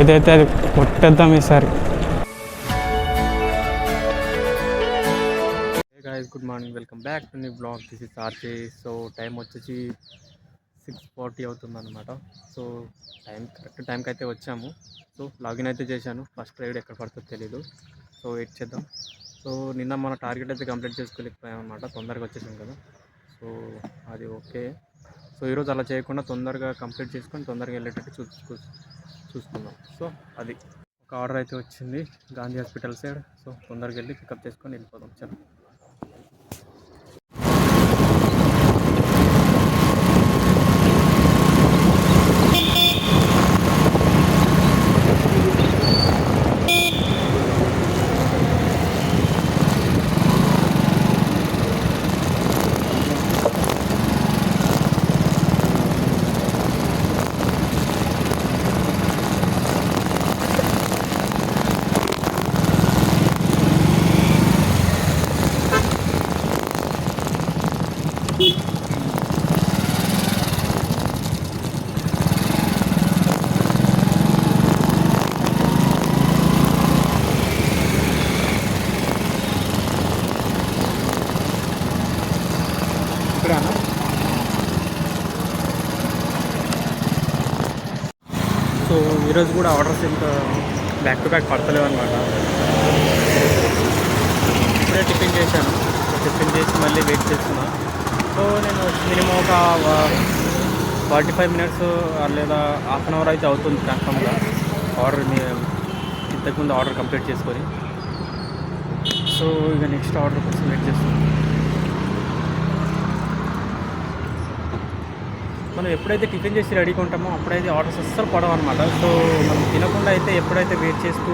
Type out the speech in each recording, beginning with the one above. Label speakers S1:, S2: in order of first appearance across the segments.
S1: ఏదైతే అది కొట్టేద్దాం ఈసారి. Guys good morning, welcome back to new blog. This is RJ. So time వచ్చేసి 6:40 అవుతుంది అనమాట. సో కరెక్ట్ టైంకి అయితే వచ్చాము. సో లాగిన్ అయితే చేశాను. ఫస్ట్ రైడ్ ఎక్కడ పడుతుందో తెలీదు. సో వెయిట్ చేద్దాం. సో నిన్న మన టార్గెట్ అయితే కంప్లీట్ చేసుకోలేకపోయాం అనమాట. తొందరగా వచ్చేసాం కదా, సో అది ఓకే. సో ఈరోజు అలా చేయకుండా తొందరగా కంప్లీట్ చేసుకొని తొందరగా వెళ్ళేటట్టు చూసుకుందాం. సో అది ఒక ఆర్డర్ అయితే వచ్చింది గాంధీ హాస్పిటల్ సైడ్. సో తొందరగా వెళ్ళి పికప్ చేసుకొని వెళ్ళిపోదాం. చలో. సో ఈరోజు కూడా ఆర్డర్స్ ఇంకా బ్యాక్ టు బ్యాక్ పడతలేవు అనమాట. ఇప్పుడే టిఫిన్ చేశాను. టిఫిన్ చేసి మళ్ళీ వెయిట్ చేస్తున్నా. సో నేను మినిమం ఒక 45 మినిట్స్ లేదా హాఫ్ అన్ అవర్ అయితే అవుతుంది కన్ఫర్మ్గా ఆర్డర్ ఇంతకుముందు ఆర్డర్ కంప్లీట్ చేసుకొని. సో ఇక నెక్స్ట్ ఆర్డర్ కోసం వెయిట్ చేస్తున్నాను. మనం ఎప్పుడైతే టిఫిన్ చేసి రెడీగా ఉంటామో అప్పుడైతే ఆర్డర్స్ అస్సలు పడవు అనమాట. సో మనం తినకుండా అయితే ఎప్పుడైతే వెయిట్ చేస్తూ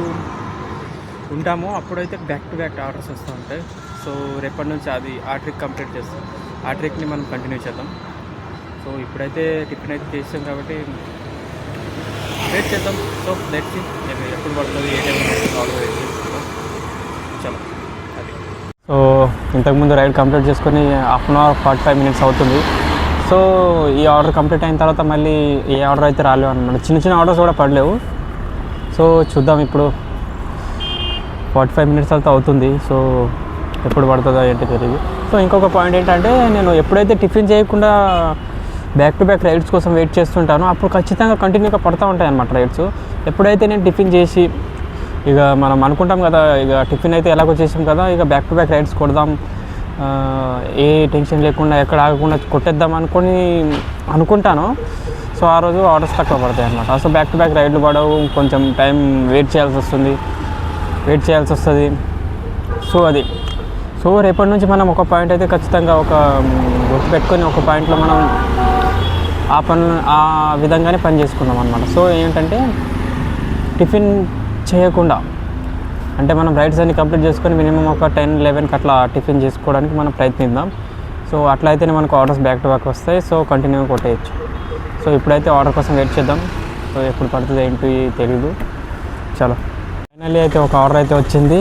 S1: ఉంటామో అప్పుడైతే బ్యాక్ టు బ్యాక్ ఆర్డర్స్ వస్తూ ఉంటాయి. సో రేపటి నుంచి ఆ ట్రిక్ కంప్లీట్ చేస్తాం. ఆ ట్రిక్ని మనం కంటిన్యూ చేద్దాం. సో ఇప్పుడైతే టిఫిన్ అయితే చేస్తాం కాబట్టి వెయిట్ చేద్దాం. సో లెట్స్ సీ ఎప్పుడు పడుతుంది, ఏ టైం ఆర్డర్ వెయిట్ చేస్తున్నాం. చలో అది. సో ఇంతకుముందు రైడ్ కంప్లీట్ చేసుకొని హాఫ్ అన్ అవర్ 45 మినిట్స్ అవుతుంది. సో ఈ ఆర్డర్ కంప్లీట్ అయిన తర్వాత మళ్ళీ ఏ ఆర్డర్ అయితే రాలేవు అనమాట. చిన్న చిన్న ఆర్డర్స్ కూడా పడలేవు. సో చూద్దాం, ఇప్పుడు 45 మినిట్స్ అయితే అవుతుంది. సో ఎప్పుడు పడుతుందో ఏంటో తెలియదు. సో ఇంకొక పాయింట్ ఏంటంటే, నేను ఎప్పుడైతే టిఫిన్ చేయకుండా బ్యాక్ టు బ్యాక్ రైడ్స్ కోసం వెయిట్ చేస్తుంటానో అప్పుడు ఖచ్చితంగా కంటిన్యూగా పడుతూ ఉంటాయి అన్నమాట రైడ్స్. ఎప్పుడైతే నేను టిఫిన్ చేసి ఇక మనం అనుకుంటాం కదా, ఇక టిఫిన్ అయితే ఎలాగో చేసాం కదా, ఇక బ్యాక్ టు బ్యాక్ రైడ్స్ కొడదాం, ఏ టెన్షన్ లేకుండా ఎక్కడ ఆగకుండా కొట్టేద్దాం అనుకుంటాను. సో ఆ రోజు ఆర్డర్స్ తక్కువ పడతాయి అన్నమాట. సో బ్యాక్ టు బ్యాక్ రైడ్లు పడవు, కొంచెం టైం వెయిట్ చేయాల్సి వస్తుంది. సో అది. సో రేపటి నుంచి మనం ఒక పాయింట్ అయితే ఖచ్చితంగా ఒక గుర్తుపెట్టుకొని ఒక పాయింట్లో మనం ఆ విధంగానే పని చేసుకుందాం అన్నమాట. సో ఏంటంటే టిఫిన్ చేయకుండా అంటే మనం రైడ్స్ అన్ని కంప్లీట్ చేసుకొని మినిమం ఒక 10-11కి అట్లా టిఫిన్ చేసుకోవడానికి మనం ప్రయత్నిద్దాం. సో అట్లా అయితేనే మనకు ఆర్డర్స్ బ్యాక్ టు బ్యాక్ వస్తాయి. సో కంటిన్యూ కొట్టేయచ్చు. సో ఇప్పుడైతే ఆర్డర్ కోసం వెయిట్ చేద్దాం. సో ఎప్పుడు పడుతుంది ఏంటి తెలీదు. చలో, ఫైనల్లీ అయితే ఒక ఆర్డర్ అయితే వచ్చింది.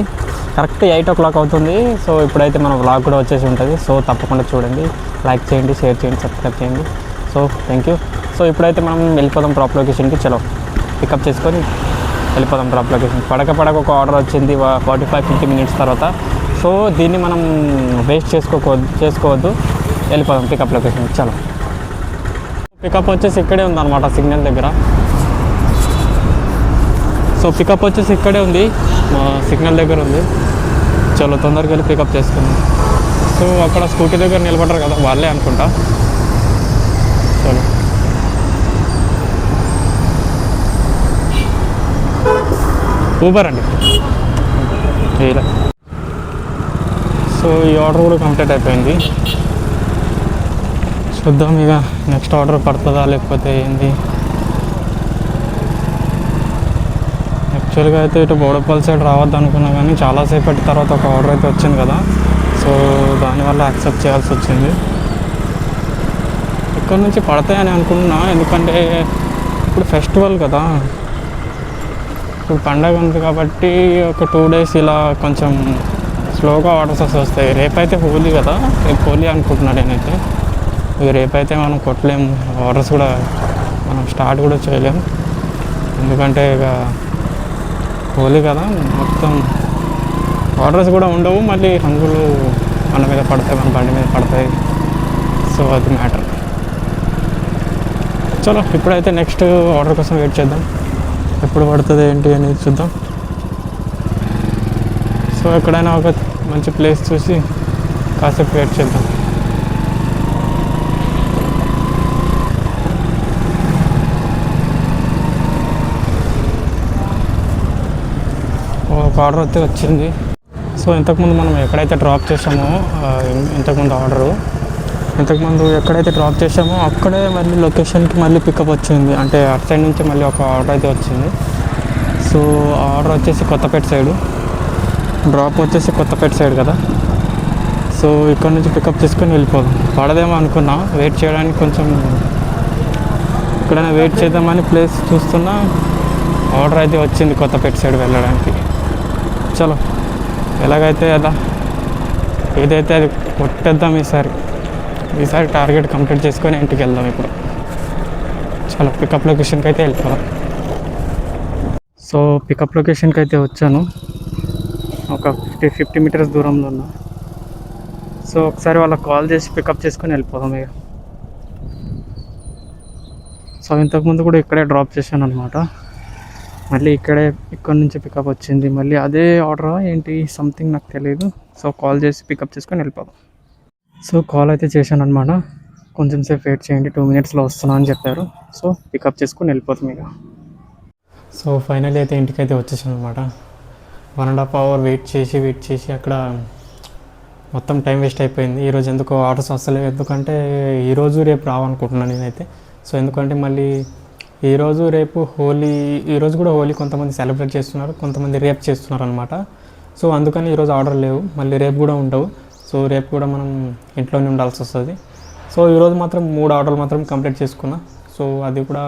S1: కరెక్ట్ 8 o'clock అవుతుంది. సో ఇప్పుడైతే మన వ్లాగ్ కూడా వచ్చేసి ఉంటుంది. సో తప్పకుండా చూడండి, లైక్ చేయండి, షేర్ చేయండి, సబ్స్క్రైబ్ చేయండి. So thank you. సో ఇప్పుడైతే మనం వెళ్ళిపోదాం డ్రాప్ లొకేషన్కి. చలో పికప్ చేసుకొని వెళ్ళిపోదాం డ్రాప్ లొకేషన్. పడక ఒక ఆర్డర్ వచ్చింది 45-50 మినిట్స్ తర్వాత. సో దీన్ని మనం వేస్ట్ చేసుకోవద్దు. వెళ్ళిపోదాం పికప్ లొకేషన్. చలో, పికప్ వచ్చేసి ఇక్కడే ఉందన్నమాట, సిగ్నల్ దగ్గర. సో పికప్ వచ్చేసి ఇక్కడే ఉంది, సిగ్నల్ దగ్గర ఉంది. చలో తొందరగా వెళ్ళి పికప్ చేసుకుందాం. సో అక్కడ స్కూటీ దగ్గర నిలబడ్డారు కదా, వాళ్ళే అనుకుంటా. చలో, ఊబర్ అండి ఇలా. సో ఈ ఆర్డర్ కూడా కంప్లీట్ అయిపోయింది. చూద్దాం ఇక నెక్స్ట్ ఆర్డర్ పడుతుందా లేకపోతే ఏంది. యాక్చువల్గా అయితే ఇటు బోడపల్లి సైడ్ రావద్దు అనుకున్నా, కానీ చాలాసేపటి తర్వాత ఒక ఆర్డర్ అయితే వచ్చింది కదా, సో దానివల్ల యాక్సెప్ట్ చేయాల్సి వచ్చింది. ఇక్కడ నుంచి పడతాయని అనుకుంటున్నా, ఎందుకంటే ఇప్పుడు ఫెస్టివల్ కదా, ఇప్పుడు పండగ ఉంది కాబట్టి ఒక 2 days ఇలా కొంచెం స్లోగా ఆర్డర్స్ వస్తాయి. రేపైతే హోలీ కదా, రేపు హోలీ అనుకుంటున్నా నేనైతే. ఇక రేపైతే మనం కొట్టలేము, ఆర్డర్స్ కూడా మనం స్టార్ట్ కూడా చేయలేము. ఎందుకంటే ఇక హోలీ కదా, మొత్తం ఆర్డర్స్ కూడా ఉండవు, మళ్ళీ రంగులు మన మీద పడతాయి, మన బండి మీద పడతాయి. సో అది మ్యాటర్. చలో ఇప్పుడైతే నెక్స్ట్ ఆర్డర్ కోసం వెయిట్ చేద్దాం, ఎప్పుడు పడుతుంది ఏంటి అనేది చూద్దాం. సో ఎక్కడైనా ఒక మంచి ప్లేస్ చూసి కాసేపు వెయిట్ చేద్దాం. ఒక ఆర్డర్ అయితే వచ్చింది. సో ఇంతకుముందు మనం ఎక్కడైతే డ్రాప్ చేసామో, ఇంతకుముందు ఎక్కడైతే డ్రాప్ చేసామో అక్కడే మళ్ళీ లొకేషన్కి మళ్ళీ పికప్ వచ్చింది. అంటే అటు సైడ్ నుంచి మళ్ళీ ఒక ఆర్డర్ అయితే వచ్చింది. సో ఆర్డర్ వచ్చేసి కొత్తపేట సైడు, డ్రాప్ వచ్చేసి కొత్తపేట సైడ్ కదా. సో ఇక్కడ నుంచి పికప్ చేసుకొని వెళ్ళిపోదాం. పడదేమో అనుకున్నా, వెయిట్ చేయడానికి కొంచెం ఎక్కడైనా వెయిట్ చేద్దామని ప్లేస్ చూస్తున్నా, ఆర్డర్ అయితే వచ్చింది కొత్తపేట సైడ్ వెళ్ళడానికి. చలో ఎలాగైతే అలా ఏదైతే అది కొట్టేద్దాం. ఈసారి టార్గెట్ కంప్లీట్ చేసుకొని ఇంటికి వెళ్దాం. ఇప్పుడు చలో పికప్ లొకేషన్కి అయితే వెళ్ళిపోదాం. సో పికప్ లొకేషన్కి అయితే వచ్చాను, ఒక 50 మీటర్స్ దూరంలో ఉన్నా. సో ఒకసారి వాళ్ళకి కాల్ చేసి పికప్ చేసుకొని వెళ్ళిపోదాం ఇక. సో ఇంతకుముందు కూడా ఇక్కడే డ్రాప్ చేశాను అనమాట, మళ్ళీ ఇక్కడ నుంచి పికప్ వచ్చింది. మళ్ళీ అదే ఆర్డర్ ఏంటి సంథింగ్ నాకు తెలియదు. సో కాల్ చేసి పికప్ చేసుకొని వెళ్ళిపోదాం. సో కాల్ అయితే చేశాను అనమాట, కొంచెం సేపు వెయిట్ చేయండి, 2 మినిట్స్లో వస్తున్నా అని చెప్పారు. సో పికప్ చేసుకొని వెళ్ళిపోతాం ఇక. సో ఫైనల్లీ అయితే ఇంటికైతే వచ్చేసాను అనమాట. 1.5 అవర్ వెయిట్ చేసి అక్కడ మొత్తం టైం వేస్ట్ అయిపోయింది. ఈరోజు ఎందుకో ఆర్డర్స్ వస్తలేవు, ఎందుకంటే ఈరోజు రేపు రావనుకుంటున్నాను నేనైతే. సో ఎందుకంటే మళ్ళీ ఈరోజు రేపు హోలీ, ఈరోజు కూడా హోలీ కొంతమంది సెలబ్రేట్ చేస్తున్నారు, కొంతమంది రేపు చేస్తున్నారు అనమాట. సో అందుకని ఈరోజు ఆర్డర్ లేవు, మళ్ళీ రేపు కూడా ఉండవు. సో రేపు కూడా మనం ఇంట్లోనే ఉండాల్సి వస్తుంది. సో ఈరోజు మాత్రం 3 ఆర్డర్లు మాత్రం కంప్లీట్ చేసుకున్నా. సో అది కూడా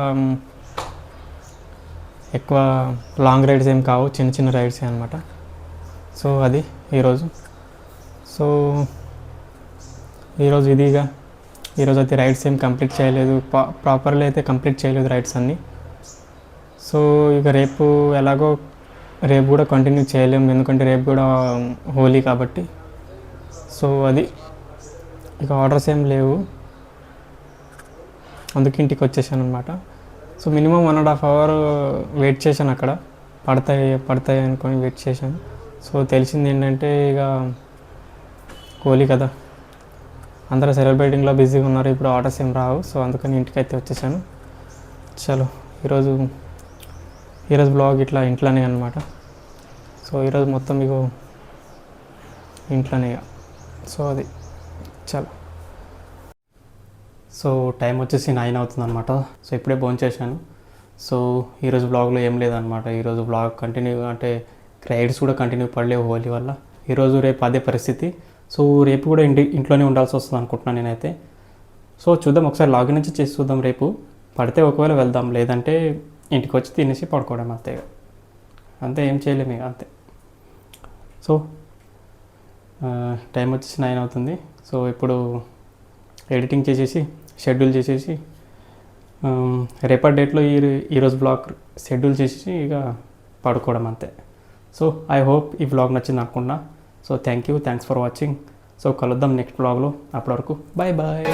S1: ఎక్కువ లాంగ్ రైడ్స్ ఏం కావు, చిన్న చిన్న రైడ్సే అనమాట. సో అది ఈరోజు. సో ఈరోజు ఈరోజు అయితే రైడ్స్ ఏం కంప్లీట్ చేయలేదు, ప్రాపర్లీ అయితే కంప్లీట్ చేయలేదు రైడ్స్ అన్నీ. సో ఇక రేపు ఎలాగో రేపు కూడా కంటిన్యూ చేయలేము, ఎందుకంటే రేపు కూడా హోలీ కాబట్టి. సో అది ఇక ఆర్డర్స్ ఏం లేవు, అందుకే ఇంటికి వచ్చేసాను అనమాట. సో మినిమం 1.5 అవర్ వెయిట్ చేశాను అక్కడ, పడతాయి అనుకొని వెయిట్ చేశాను. సో తెలిసింది ఏంటంటే ఇక హోలీ కదా, అందరూ సెలబ్రేటింగ్లో బిజీగా ఉన్నారు, ఇప్పుడు ఆర్డర్స్ ఏం రావు. సో అందుకని ఇంటికి అయితే వచ్చేసాను. చలో ఈరోజు బ్లాగ్ ఇట్లా ఇంట్లోనే అనమాట. సో ఈరోజు మొత్తం మీకు ఇంట్లోనే. సో అది చలో. సో టైం వచ్చేసి 9 అవుతుంది అనమాట. సో ఇప్పుడే భోంచేసాను. సో ఈరోజు బ్లాగ్లో ఏం లేదనమాట. ఈరోజు బ్లాగ్ కంటిన్యూ అంటే రైడ్స్ కూడా కంటిన్యూ పడలేవు హోలీ వల్ల. ఈరోజు రేపు అదే పరిస్థితి. సో రేపు కూడా ఇంట్లోనే ఉండాల్సి వస్తుంది అనుకుంటున్నాను నేనైతే. సో చూద్దాం, ఒకసారి లాగిన్ నుంచి చేసి చూద్దాం. రేపు పడితే ఒకవేళ వెళ్దాం, లేదంటే ఇంటికి వచ్చి తినేసి పడుకోవడం అంతే, ఏం చేయలేము ఇక అంతే. సో టైం వచ్చేసి 9 అవుతుంది. సో ఇప్పుడు ఎడిటింగ్ చేసేసి షెడ్యూల్ చేసేసి రేపటి డేట్లో ఈరోజు బ్లాగ్ షెడ్యూల్ చేసేసి ఇక పడుకోవడం అంతే. సో ఐ హోప్ ఈ వ్లాగ్ నచ్చింది అనుకున్నా. So thanks for watching. So కలుద్దాం నెక్స్ట్ వ్లాగ్లో, అప్పటి వరకు బాయ్ బాయ్.